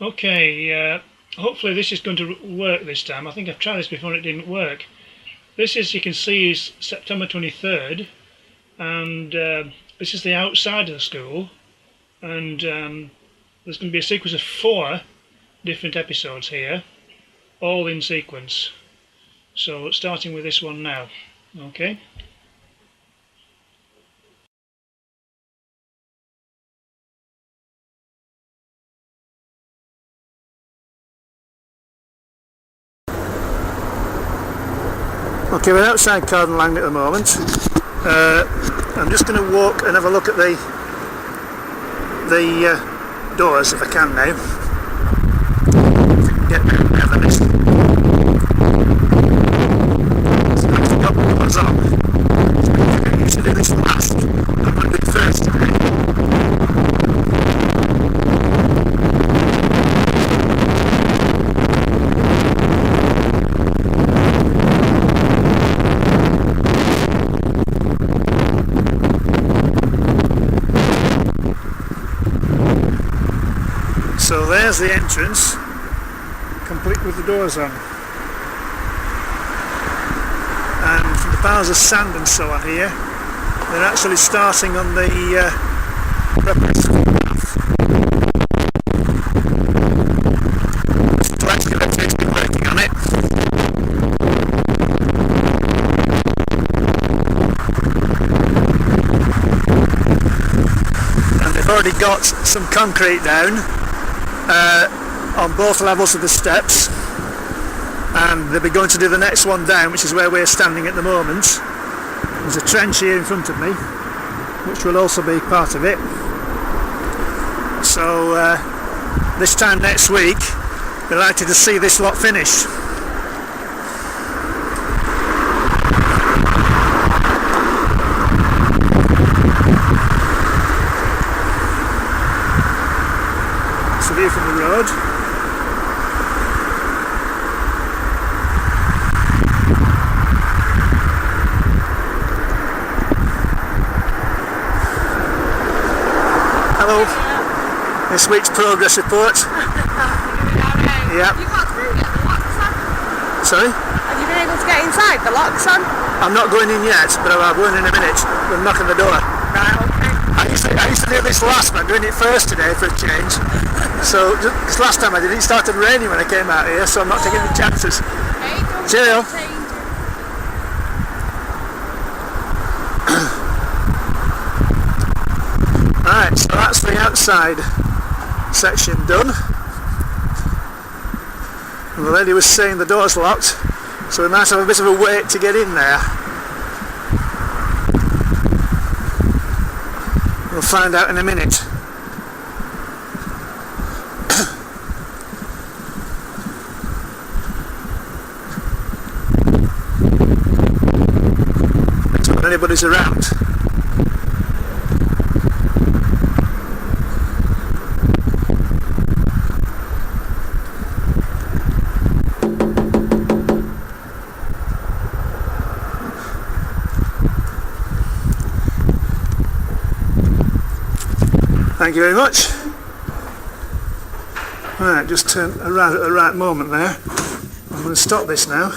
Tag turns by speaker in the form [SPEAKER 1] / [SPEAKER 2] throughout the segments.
[SPEAKER 1] Okay, hopefully this is going to work this time. I think I've tried this before and it didn't work. This, as you can see, is September 23rd, and this is the outside of the school, and there's going to be a sequence of 4 different episodes here, all in sequence. So starting with this one now, okay? Okay, we're outside Cardon Lang at the moment. I'm just going to walk and have a look at the doors if I can now. Get out of this. So I've got the doors on. I used to do this last. I'm going to do it first today. So there's the entrance, complete with the doors on. And from the piles of sand and so on here, they're actually starting on the preparation path. The excavator's been working on it. And they've already got some concrete down on both levels of the steps, and they'll be going to do the next one down, which is where we're standing at the moment. There's a trench here in front of me which will also be part of it. So this time next week we're likely to see this lot finished. It's a view from the road. Hello. This week's progress report. Yeah.
[SPEAKER 2] Have you got through yet? The lock's on?
[SPEAKER 1] Sorry?
[SPEAKER 2] Have you been able to get inside? The lock's on?
[SPEAKER 1] I'm not going in yet, but I'll go in a minute. We'll knock on the door.
[SPEAKER 2] Right, okay.
[SPEAKER 1] I used to do this last, but I'm doing it first today for a change. So, this last time I did it, it started raining when I came out here, so I'm not taking any chances.
[SPEAKER 2] Hey, don't
[SPEAKER 1] Cheerio.
[SPEAKER 2] change.
[SPEAKER 1] Right, so that's the outside section done. And the lady was saying the door's locked, so we might have a bit of a wait to get in there. We'll find out in a minute. That's when anybody's around. Thank you very much. Right, just turn around at the right moment there. I'm going to stop this now.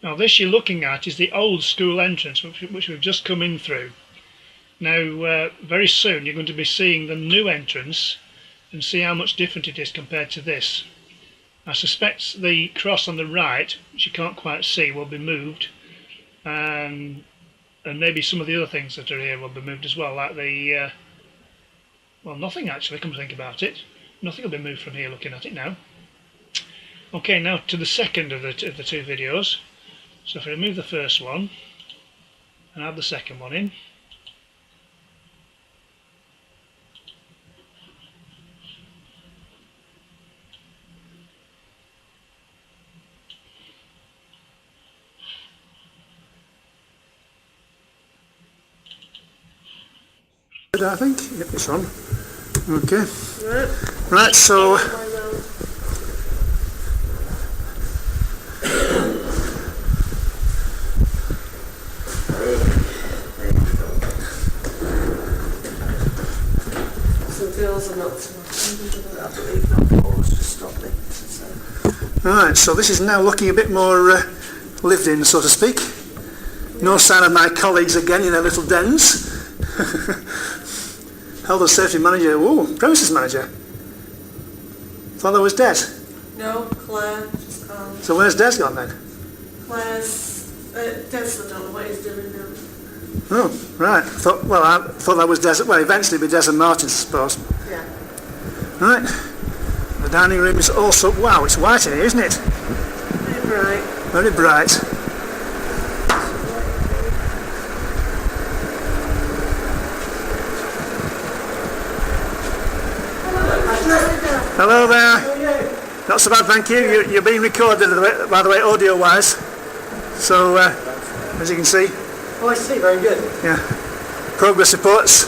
[SPEAKER 1] Now this you're looking at is the old school entrance which we've just come in through. Now very soon you're going to be seeing the new entrance and see how much different it is compared to this. I suspect the cross on the right, which you can't quite see, will be moved, and maybe some of the other things that are here will be moved as well, like the well, nothing actually, come to think about it. Nothing will be moved from here looking at it now. Okay, now to the second of the two videos. So if I remove the first one and add the second one in, I think. Yep, this one. Okay. Right, so
[SPEAKER 3] Right, so this is now looking a bit more lived in, so to speak. No sign of my colleagues again in their little dens. Health and safety manager, premises manager. Thought that was Des.
[SPEAKER 2] No, Claire just called.
[SPEAKER 3] So where's Des gone then?
[SPEAKER 2] Claire's, Des, I don't know what he's doing now.
[SPEAKER 3] Oh, right. I thought that was Des. Well, eventually it'll be Des and Martin, I suppose.
[SPEAKER 2] Yeah.
[SPEAKER 3] Right. The dining room is also, wow, it's white in here, isn't it?
[SPEAKER 2] Very bright.
[SPEAKER 3] Very bright. Hello there. Not so bad, thank you. You're being recorded, by the way, audio-wise. So, as you can see.
[SPEAKER 4] Oh, I see. Very good.
[SPEAKER 3] Yeah. Progress reports.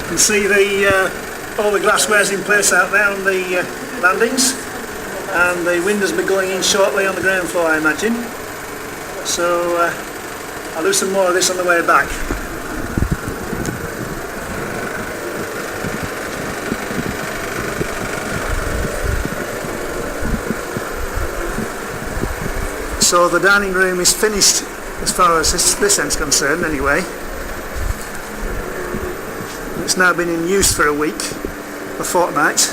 [SPEAKER 3] You can see all the glassware's in place out there on the landings, and the windows will be going in shortly on the ground floor, I imagine. So, I'll do some more of this on the way back. So the dining room is finished as far as this end's concerned anyway. It's now been in use for a week, a fortnight.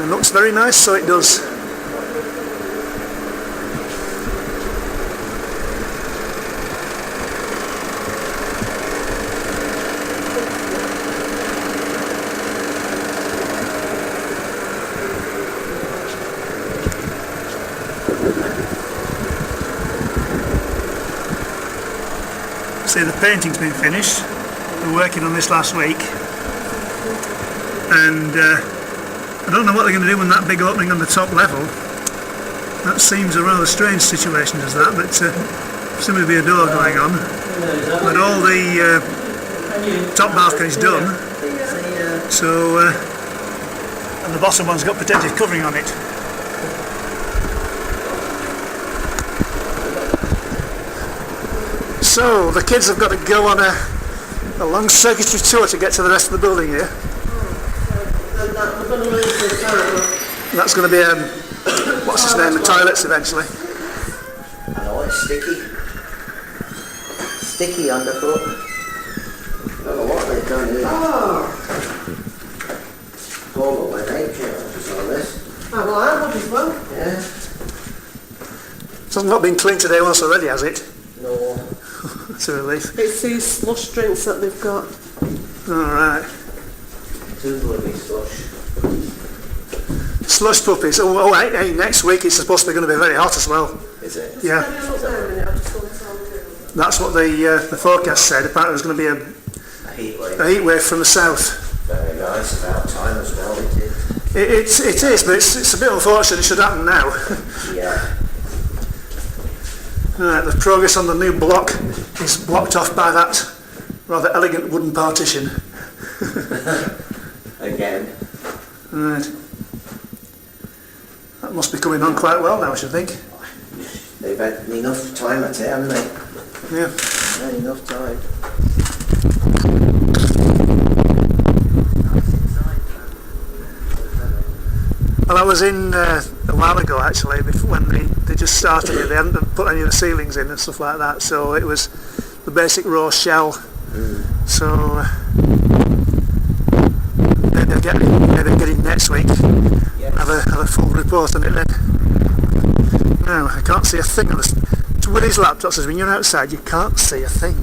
[SPEAKER 3] And looks very nice, so it does. See, the painting's been finished. We're working on this last week, and I don't know what they're going to do with that big opening on the top level. That seems a rather strange situation as that, but seems to be a door going on. But all the top balcony's done, so and the bottom one's got protective covering on it. So, the kids have got to go on a long circuitry tour to get to the rest of the building here. That's going to be, what's his name, the toilets eventually.
[SPEAKER 4] I know, it's sticky. Sticky underfoot. I don't know what they've done here. Oh, my name changes on this.
[SPEAKER 2] Oh, well, I would as well.
[SPEAKER 4] Yeah.
[SPEAKER 3] It's not been cleaned today once already, has it?
[SPEAKER 4] No.
[SPEAKER 3] It's a relief.
[SPEAKER 2] It's these slush drinks that they've got.
[SPEAKER 3] Alright.
[SPEAKER 4] Too bloody slush.
[SPEAKER 3] Slush puppies. Hey, next week it's supposed to be going to be very hot as well.
[SPEAKER 4] Is it?
[SPEAKER 3] Yeah. That's what the forecast said. Apparently there's going to be
[SPEAKER 4] A heat wave.
[SPEAKER 3] a heat wave from the south.
[SPEAKER 4] Very nice, about time as well, it is.
[SPEAKER 3] It is, but it's a bit unfortunate. It should happen now.
[SPEAKER 4] Yeah.
[SPEAKER 3] Right, the progress on the new block is blocked off by that rather elegant wooden partition.
[SPEAKER 4] Again.
[SPEAKER 3] Right. That must be coming on quite well now, I should think.
[SPEAKER 4] They've had enough time at it, haven't they?
[SPEAKER 3] Yeah.
[SPEAKER 4] Had enough time.
[SPEAKER 3] Well, I was in a while ago actually, when they just started it. They hadn't put any of the ceilings in and stuff like that, so it was the basic raw shell. So maybe get in next week.
[SPEAKER 4] Yes.
[SPEAKER 3] Have a full report on it then. No, I can't see a thing on this. With these laptops, when you're outside, you can't see a thing.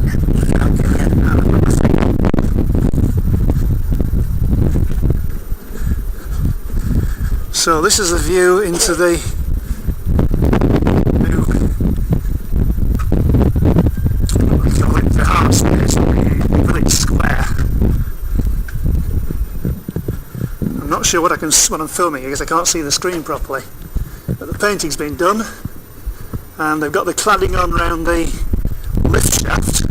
[SPEAKER 3] So this is a view into the new, the heart space, the village square. I'm not sure what I'm filming because I can't see the screen properly. But the painting's been done, and they've got the cladding on round the lift shaft,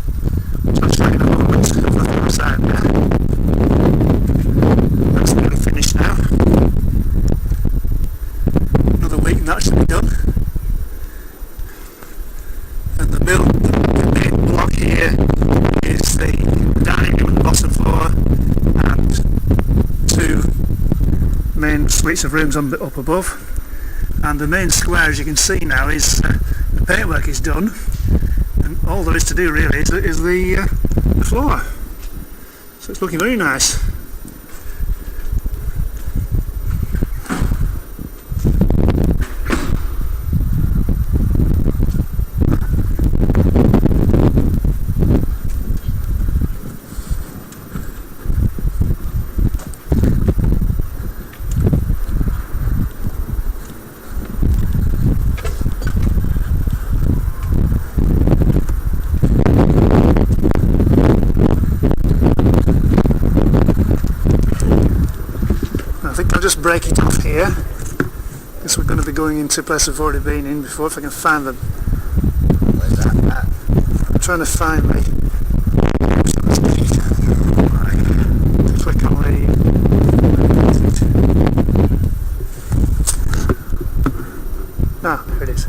[SPEAKER 3] which I'll show you in a moment. Have a look at the side there. That's nearly finished now. Another week and that should be done. And the main block here is the suites of rooms up above, and the main square, as you can see now, is the paintwork is done, and all there is to do really is the floor. So it's looking very nice. I think I'll just break it off here, because we're going to be going into a place we've already been in before, if I can find them. Where's that at? I'm trying to find me. Right. Click on the... Ah, there it is.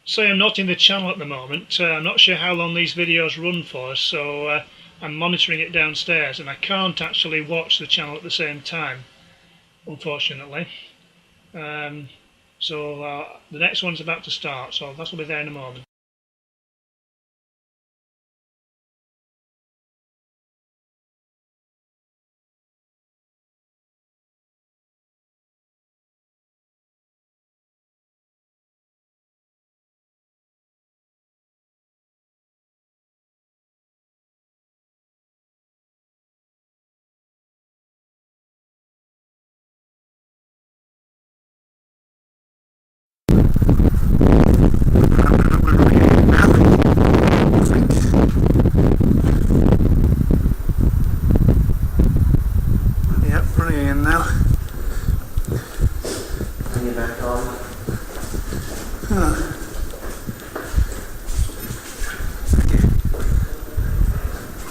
[SPEAKER 1] So I'm not in the channel at the moment. I'm not sure how long these videos run for, so I'm monitoring it downstairs, and I can't actually watch the channel at the same time, unfortunately. So the next one's about to start, so that will be there in a moment.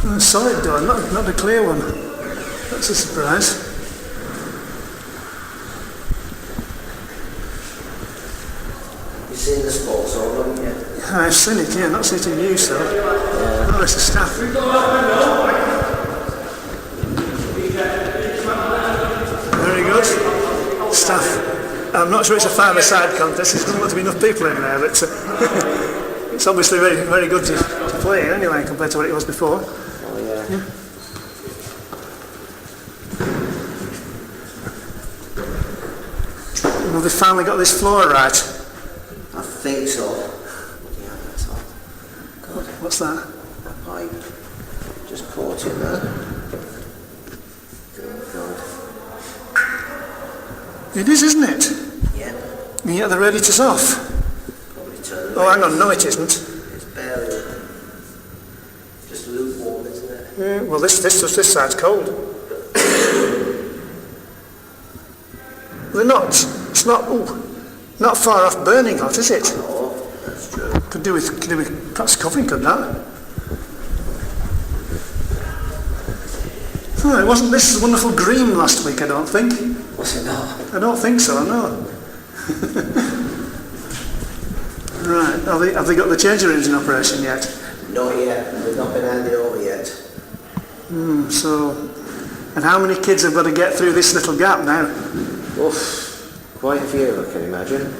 [SPEAKER 3] A solid door, not a clear one. That's a surprise.
[SPEAKER 4] You've seen the sports hall, haven't you?
[SPEAKER 3] I've seen it, yeah, not seen it in use though. Yeah. Oh, it's the staff. Very good. Staff. I'm not sure it's a five-a-side contest, there doesn't look to be enough people in there, but it's obviously very, very good to play anyway compared to what it was before.
[SPEAKER 4] Oh yeah.
[SPEAKER 3] Yeah. Well, they finally got this floor right.
[SPEAKER 4] I think so. Yeah, that's all. God,
[SPEAKER 3] What's that?
[SPEAKER 4] that pipe just caught in there. God.
[SPEAKER 3] It is, isn't it?
[SPEAKER 4] Yeah,
[SPEAKER 3] And yet they're ready to off.
[SPEAKER 4] probably turn it.
[SPEAKER 3] Oh, hang on, no it isn't.
[SPEAKER 4] It's barely just lukewarm, isn't it?
[SPEAKER 3] Yeah, well, this side's cold. They're not. It's not. Ooh, not far off burning hot, is it?
[SPEAKER 4] Oh, that's true.
[SPEAKER 3] Could do with perhaps covering, could that? Oh, it wasn't this wonderful green last week, I don't think.
[SPEAKER 4] Was it not?
[SPEAKER 3] I don't think so, no. Right, have they got the changing rooms in operation yet?
[SPEAKER 4] Not yet. We've not been handed over yet.
[SPEAKER 3] So, and how many kids have got to get through this little gap now?
[SPEAKER 4] Oof, quite a few, I can imagine.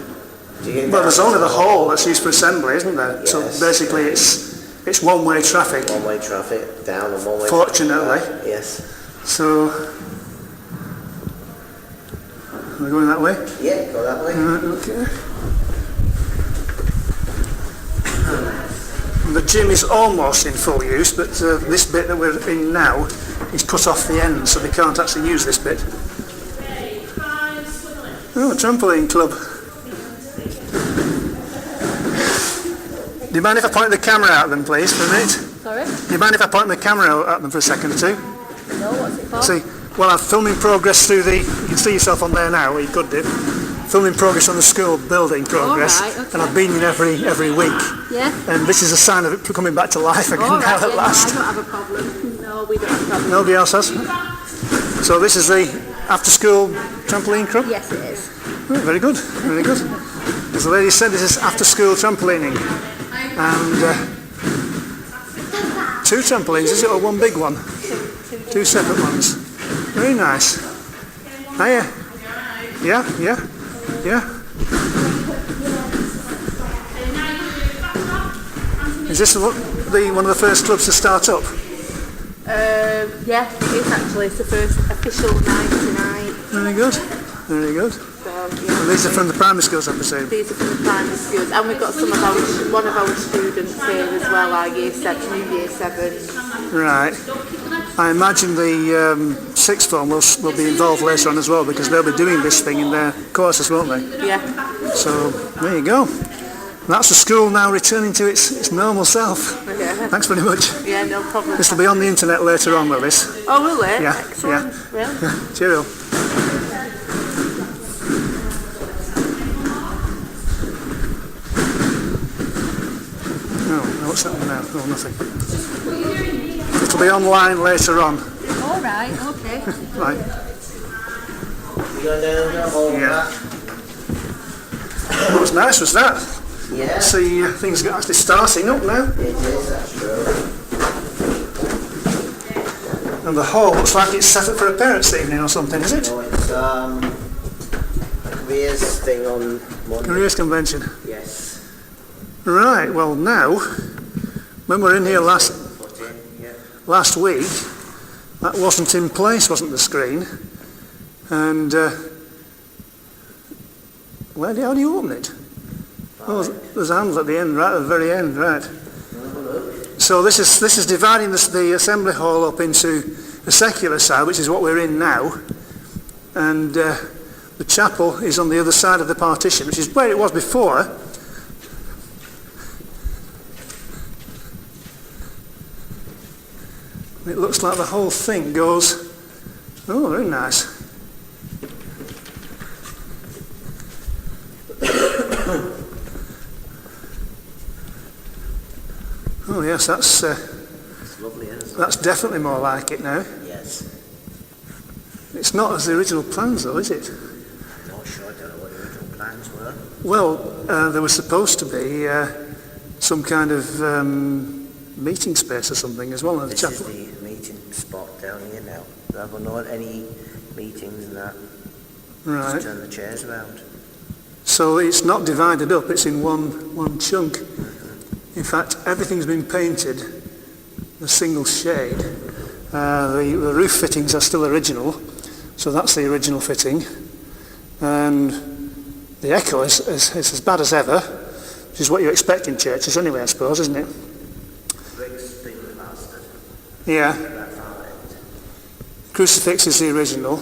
[SPEAKER 4] Do you get
[SPEAKER 3] Well, there's
[SPEAKER 4] down
[SPEAKER 3] only
[SPEAKER 4] to
[SPEAKER 3] the hall that's used for assembly, isn't there?
[SPEAKER 4] Yes.
[SPEAKER 3] So basically it's one-way traffic.
[SPEAKER 4] one-way traffic down and one-way
[SPEAKER 3] Fortunately.
[SPEAKER 4] traffic back. Yes.
[SPEAKER 3] So, we're going that way?
[SPEAKER 4] Yeah, go that way.
[SPEAKER 3] Right, okay. The gym is almost in full use, but this bit that we're in now is cut off the end, so they can't actually use this bit. Oh, a trampoline club. Do you mind if I point the camera at them, please, for a minute?
[SPEAKER 5] Sorry?
[SPEAKER 3] Do you mind if I point the camera at them for a second or two?
[SPEAKER 5] No, what's it for?
[SPEAKER 3] See, well, I'm filming progress through the... You can see yourself on there now, or you could do. Filming progress on the school building progress,
[SPEAKER 5] All right, okay.
[SPEAKER 3] and I've been in every week.
[SPEAKER 5] Yeah?
[SPEAKER 3] And this is a sign of it coming back to life again
[SPEAKER 5] All
[SPEAKER 3] now
[SPEAKER 5] right,
[SPEAKER 3] at
[SPEAKER 5] yeah,
[SPEAKER 3] last.
[SPEAKER 5] no, I don't have a problem. No, we don't have a problem.
[SPEAKER 3] Nobody else has? So this is the after-school trampoline club?
[SPEAKER 5] Yes, it is.
[SPEAKER 3] Oh, very good, very good. As the lady said, this is after-school trampolining. And Two trampolines, is it, or one big one? Two separate ones. Very nice. Hiya. Yeah. Is this one of the first clubs to start up?
[SPEAKER 5] Yeah, it is actually. It's the first official night tonight.
[SPEAKER 3] Very good.
[SPEAKER 5] So, yeah.
[SPEAKER 3] And these are from the primary schools, I presume?
[SPEAKER 5] These are from the primary schools, and we've got one of our students here as well, our Year 7, new Year 7.
[SPEAKER 3] Right. I imagine the sixth form will be involved later on as well, because they'll be doing this thing in their courses, won't they?
[SPEAKER 5] Yeah.
[SPEAKER 3] So, there you go. That's the school now returning to its normal self.
[SPEAKER 5] Yeah.
[SPEAKER 3] Thanks very much.
[SPEAKER 5] Yeah, no problem.
[SPEAKER 3] This will be on the internet later on, will this?
[SPEAKER 5] Oh, will it?
[SPEAKER 3] Yeah.
[SPEAKER 5] Excellent.
[SPEAKER 3] Yeah.
[SPEAKER 5] Really?
[SPEAKER 3] Cheerio. Oh, what's happening now? Oh, nothing. It'll be online later on.
[SPEAKER 5] All right. Okay.
[SPEAKER 3] Right.
[SPEAKER 4] You go down the hole.
[SPEAKER 3] Yeah. What was nice was that?
[SPEAKER 4] Yeah.
[SPEAKER 3] See, things are actually starting up now.
[SPEAKER 4] It is, that's true.
[SPEAKER 3] And the hall looks like it's set up for a parents' evening or something, is it?
[SPEAKER 4] No, it's a careers thing on Monday.
[SPEAKER 3] Careers convention.
[SPEAKER 4] Yes.
[SPEAKER 3] Right, well now, when we were in here last week, that wasn't in place, wasn't the screen? And how do you open it? Oh, there's a handle at the end, right at the very end, right. So this is dividing the assembly hall up into the secular side, which is what we're in now, and the chapel is on the other side of the partition, which is where it was before. It looks like the whole thing goes, oh, very nice. Oh yes, that's
[SPEAKER 4] Lovely, isn't it?
[SPEAKER 3] that's definitely more like it now.
[SPEAKER 4] Yes.
[SPEAKER 3] It's not as the original plans though, is it?
[SPEAKER 4] I'm not sure, I don't know what the original plans were.
[SPEAKER 3] Well, there was supposed to be some kind of meeting space or something as well in the
[SPEAKER 4] This
[SPEAKER 3] chapel.
[SPEAKER 4] is the meeting spot down here now. There were not any meetings and that.
[SPEAKER 3] Right.
[SPEAKER 4] Just turn the chairs around.
[SPEAKER 3] So it's not divided up, it's in one chunk. In fact, everything's been painted a single shade. The roof fittings are still original, so that's the original fitting. And the echo is as bad as ever, which is what you expect in churches anyway, I suppose, isn't it?
[SPEAKER 4] Bricks been plastered.
[SPEAKER 3] Yeah.
[SPEAKER 4] That far end.
[SPEAKER 3] Crucifix is the original.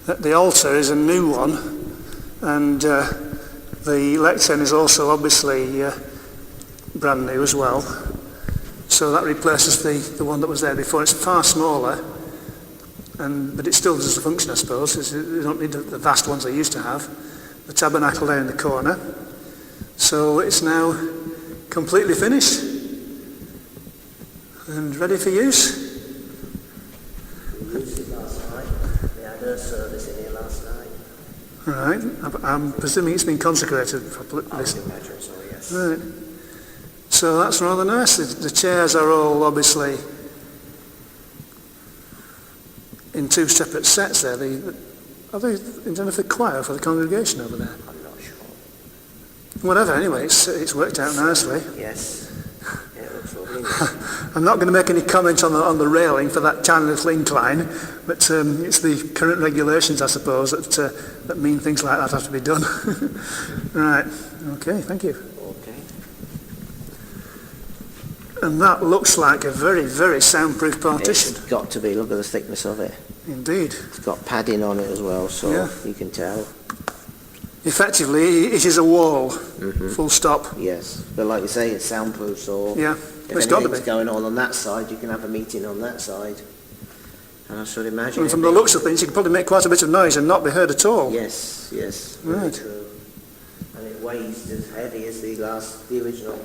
[SPEAKER 3] The altar is a new one. And the lectern is also obviously brand new as well. So that replaces the one that was there before. It's far smaller, but it still does the function, I suppose. You don't need the vast ones they used to have. The tabernacle there in the corner. So it's now completely finished and ready for use.
[SPEAKER 4] We used it last night. We had a service in here last night.
[SPEAKER 3] Right. I'm presuming it's been consecrated properly.
[SPEAKER 4] I can imagine so, yes.
[SPEAKER 3] Right. So that's rather nice. The chairs are all obviously in two separate sets there. Are they intended for choir or for the congregation over there?
[SPEAKER 4] I'm not sure.
[SPEAKER 3] Whatever, anyway, it's worked out nicely.
[SPEAKER 4] Yes. Yeah, it looks lovely.
[SPEAKER 3] I'm not going to make any comment on the railing for that tiny little incline, but it's the current regulations, I suppose, that mean things like that have to be done. Right. Okay, thank you.
[SPEAKER 4] Okay.
[SPEAKER 3] And that looks like a very, very soundproof partition.
[SPEAKER 4] It's got to be. Look at the thickness of it.
[SPEAKER 3] Indeed.
[SPEAKER 4] It's got padding on it as well, so
[SPEAKER 3] Yeah.
[SPEAKER 4] you can tell.
[SPEAKER 3] Effectively, it is a wall, full stop.
[SPEAKER 4] Yes. But like you say, it's soundproof, so
[SPEAKER 3] Yeah,
[SPEAKER 4] if
[SPEAKER 3] it's got to
[SPEAKER 4] anything's
[SPEAKER 3] be.
[SPEAKER 4] going on that side, you can have a meeting on that side. And I should imagine...
[SPEAKER 3] And from the looks of things, you can probably make quite a bit of noise and not be heard at all.
[SPEAKER 4] Yes, very
[SPEAKER 3] Right.
[SPEAKER 4] true. And it weighs as heavy as the original.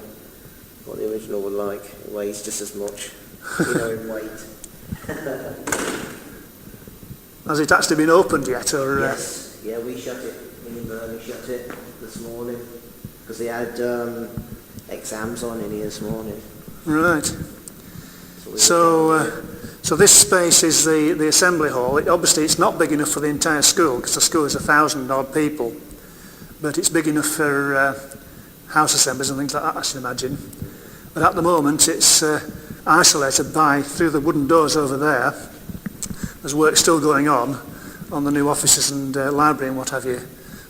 [SPEAKER 4] What the original would like. It weighs just as much, in weight.
[SPEAKER 3] Has it actually been opened yet? Or,
[SPEAKER 4] Yes, yeah, we shut it. Me and Bernie shut it this morning because they had exams on in here this morning.
[SPEAKER 3] Right.
[SPEAKER 4] So
[SPEAKER 3] So this space is the assembly hall. Obviously it's not big enough for the entire school because the school is 1,000 odd people, but it's big enough for house assemblies and things like that, I should imagine. But at the moment it's isolated through the wooden doors over there. There's work still going on the new offices and library and what have you.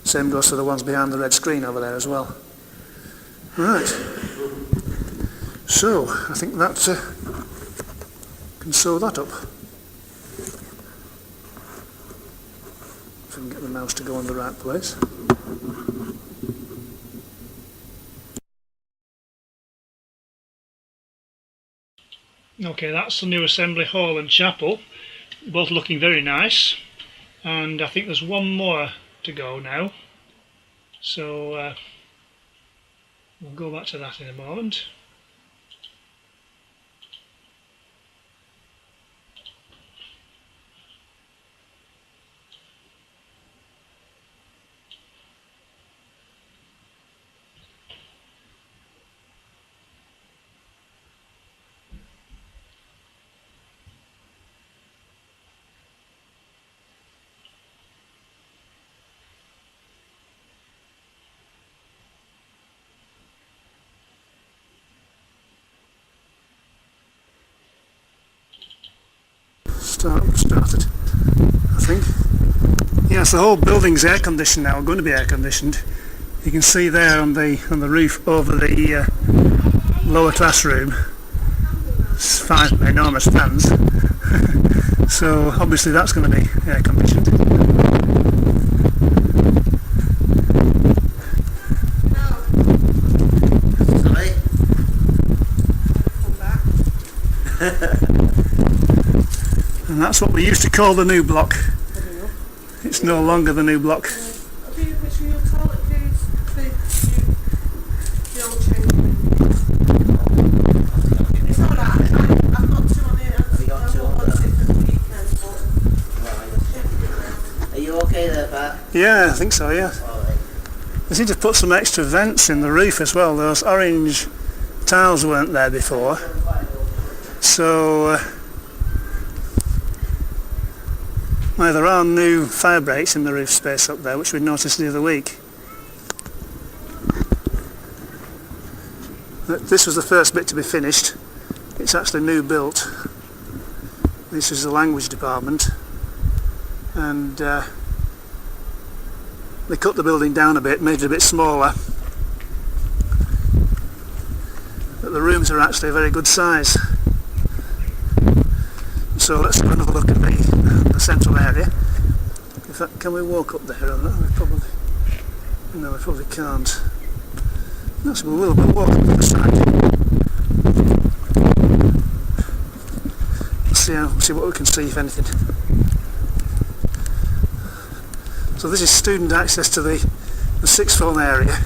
[SPEAKER 3] Same goes for the ones behind the red screen over there as well. Right. So I think that can sew that up. If I can get the mouse to go in the right place.
[SPEAKER 1] Okay, that's the new assembly hall and chapel, both looking very nice, and I think there's one more to go now, so we'll go back to that in a moment.
[SPEAKER 3] Started, I think. Yes, the whole building's air conditioned now, going to be air conditioned. You can see there on the roof over the lower classroom, it's 5 enormous fans. So obviously that's going to be air conditioned.
[SPEAKER 4] Sorry.
[SPEAKER 3] And that's what we used to call the new block. It's no longer the new block.
[SPEAKER 2] Which real toilet is the old chamber? It's alright, I've got two on here.
[SPEAKER 4] Have you got two on there?
[SPEAKER 2] For the weekend, but
[SPEAKER 4] Are you okay there, Pat?
[SPEAKER 3] Yeah, I think so, yeah.
[SPEAKER 4] Alright.
[SPEAKER 3] They seem to put some extra vents in the roof as well. Those orange tiles weren't there before. So there are new fire breaks in the roof space up there, which we noticed the other week. This was the first bit to be finished. It's actually new built. This is the language department, and they cut the building down a bit, made it a bit smaller, but the rooms are actually a very good size. So let's have another look at the central area. In fact, can we walk up there or not? We probably can't. No, so we'll walk up to the side. Let's see what we can see, if anything. So this is student access to the sixth form area.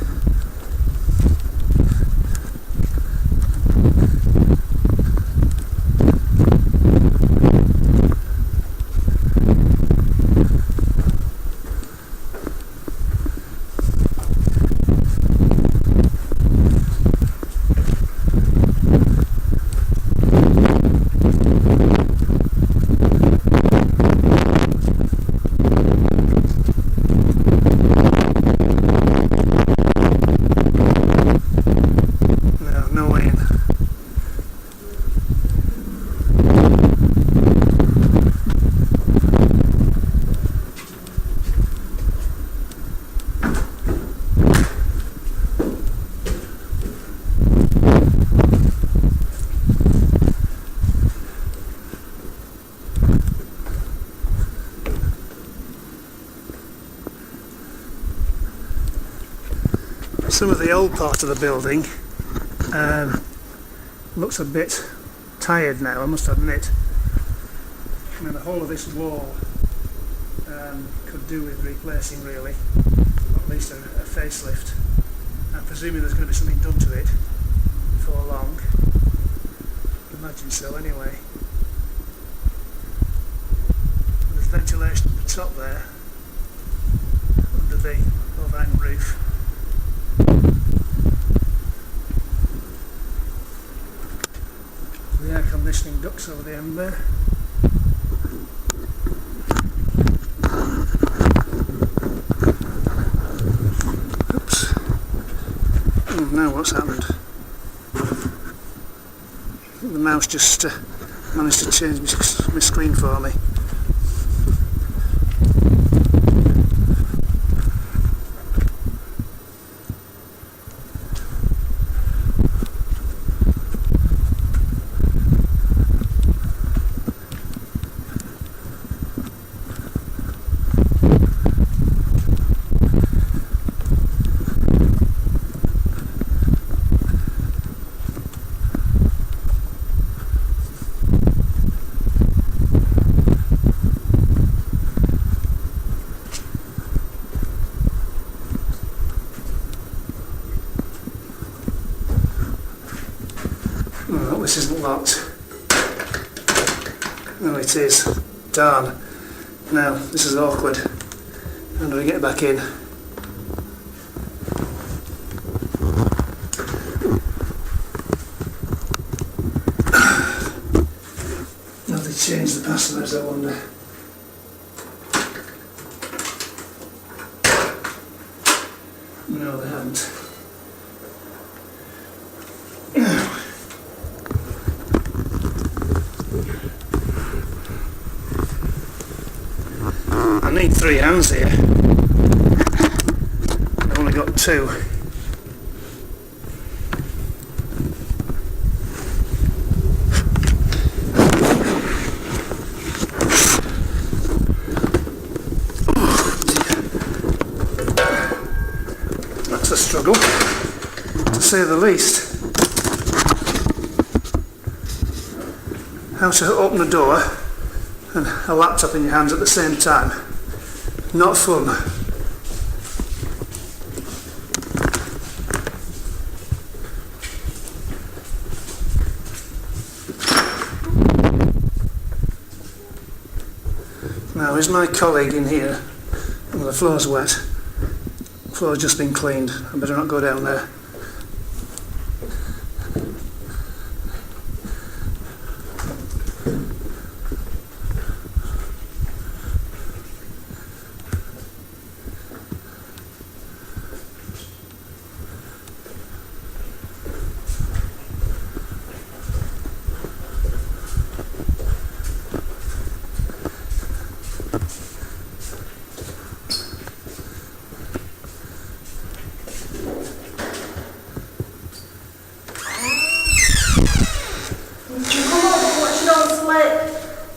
[SPEAKER 3] Some of the old part of the building looks a bit tired now, I must admit. I mean, the whole of this wall could do with replacing, really, or at least a facelift. I'm presuming there's going to be something done to it before long. I imagine so, anyway. There's ventilation at the top there, under the overhang roof. The air conditioning That's over the end there. Oops. Oh, now what's happened? The mouse just managed to change my screen for me. Oh, this isn't locked. Oh, it is. Darn. Now, this is awkward. How do we get back in? Have they changed the passwords, I wonder? No, they haven't. I need 3 hands here. I've only got 2. That's a struggle, to say the least. How to open a door and a laptop in your hands at the same time. Not fun. Now, is my colleague in here? Well, the floor's wet. The floor's just been cleaned. I better not go down there.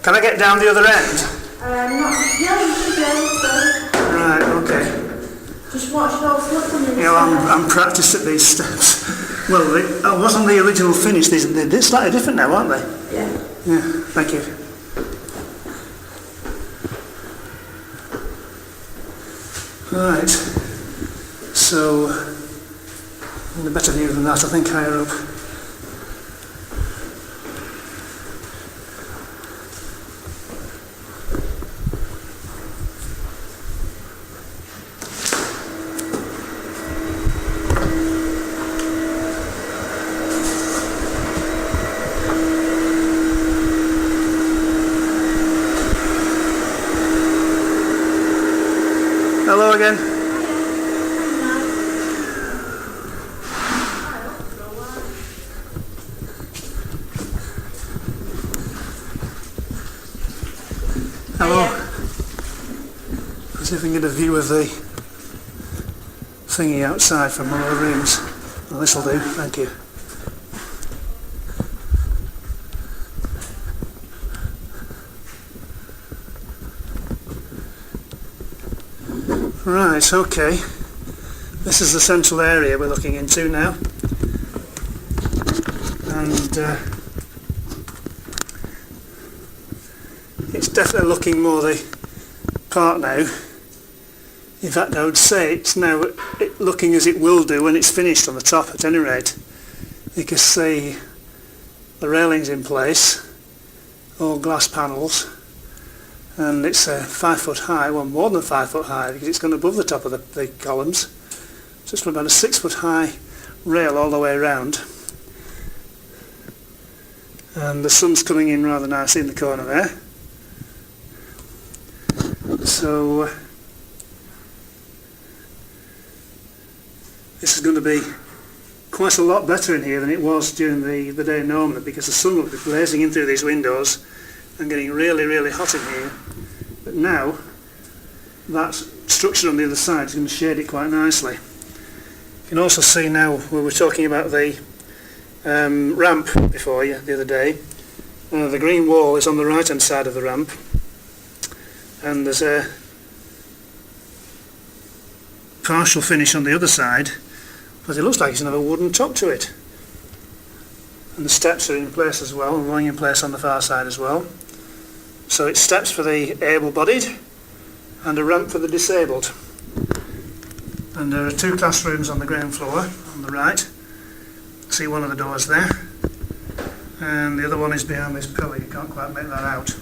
[SPEAKER 3] Can I get down the other end?
[SPEAKER 2] Yeah, you should be able to.
[SPEAKER 3] Right, okay.
[SPEAKER 2] Just watch it all slip on you.
[SPEAKER 3] You know, I'm practiced at these steps. Well, I wasn't the original finish. They're slightly different now, aren't they?
[SPEAKER 2] Yeah.
[SPEAKER 3] Yeah, thank you. Right. So, in a better view than that, I think, higher up. Hello again. Hello. Let's see if we can get a view of the thingy outside from one of the rooms. Well, this'll do, thank you. Right, okay. This is the central area we're looking into now. And it's definitely looking more the part now. In fact, I would say it's now looking as it will do when it's finished on the top, at any rate. You can see the railings in place, all glass panels. And it's 5 foot high, well more than 5 foot high, because it's gone above the top of the columns. So it's about a 6 foot high rail all the way around. and the sun's coming in rather nicely in the corner there. So this is going to be quite a lot better in here than it was during the day normally, because the sun will be blazing in through these windows and getting really hot in here. But now that structure on the other side is going to shade it quite nicely. You can also see now, we were talking about the ramp before the other day. The green wall is on the right hand side of the ramp, and there's a partial finish on the other side, but it looks like it's another wooden top to it. And the steps are in place as well, and going in place on the far side as well. So it's steps for the able-bodied and a ramp for the disabled. And there are 2 classrooms on the ground floor on the right. See one of the doors there, and the other one is behind this pillar. You can't quite make that out.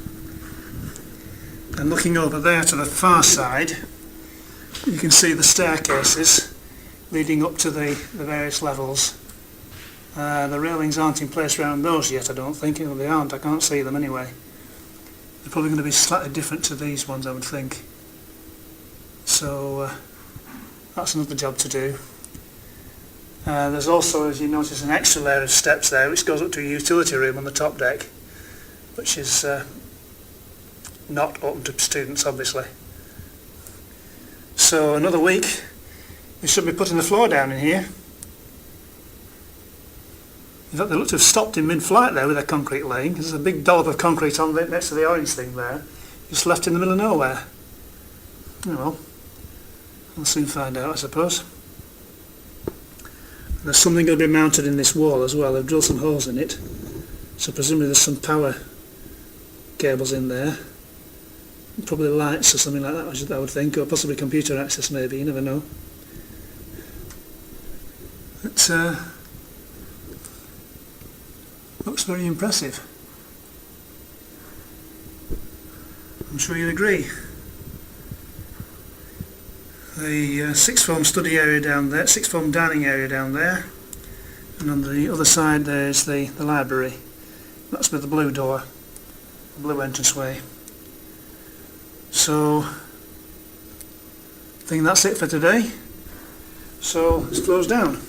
[SPEAKER 3] And looking over there to the far side, you can see the staircases leading up to the various levels. The railings aren't in place around those yet, I don't think. Well, they aren't, I can't see them anyway. They're probably going to be slightly different to these ones, I would think. So that's another job to do. There's also, as you notice, an extra layer of steps there which goes up to a utility room on the top deck, which is not open to students, obviously. So another week we should be putting the floor down in here. In fact, they look to have stopped in mid-flight there with their concrete laying. There's a big dollop of concrete on it next to the orange thing there, just left in the middle of nowhere. Oh well, we'll soon find out, I suppose. There's something going to be mounted in this wall as well. They've drilled some holes in it, so presumably there's some power cables in there. Probably lights or something like that, I would think, or possibly computer access maybe, you never know. It looks very impressive. I'm sure you'd agree. The sixth form study area down there, sixth form dining area down there, and on the other side there's the library. That's with the blue door, the blue entranceway. So I think that's it for today. So let's close down.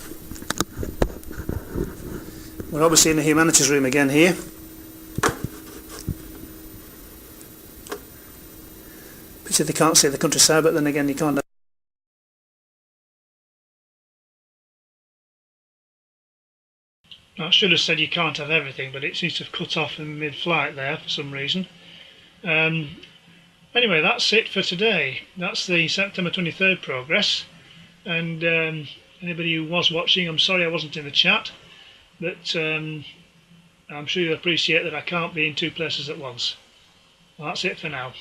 [SPEAKER 3] We're obviously in the humanities room again here. Pity they can't see the countryside, but then again you can't.
[SPEAKER 1] I should have said you can't have everything, but it seems to have cut off in mid-flight there for some reason. Anyway, that's it for today. That's the September 23rd progress. And anybody who was watching, I'm sorry I wasn't in the chat, but I'm sure you'll appreciate that I can't be in 2 places at once. Well, that's it for now.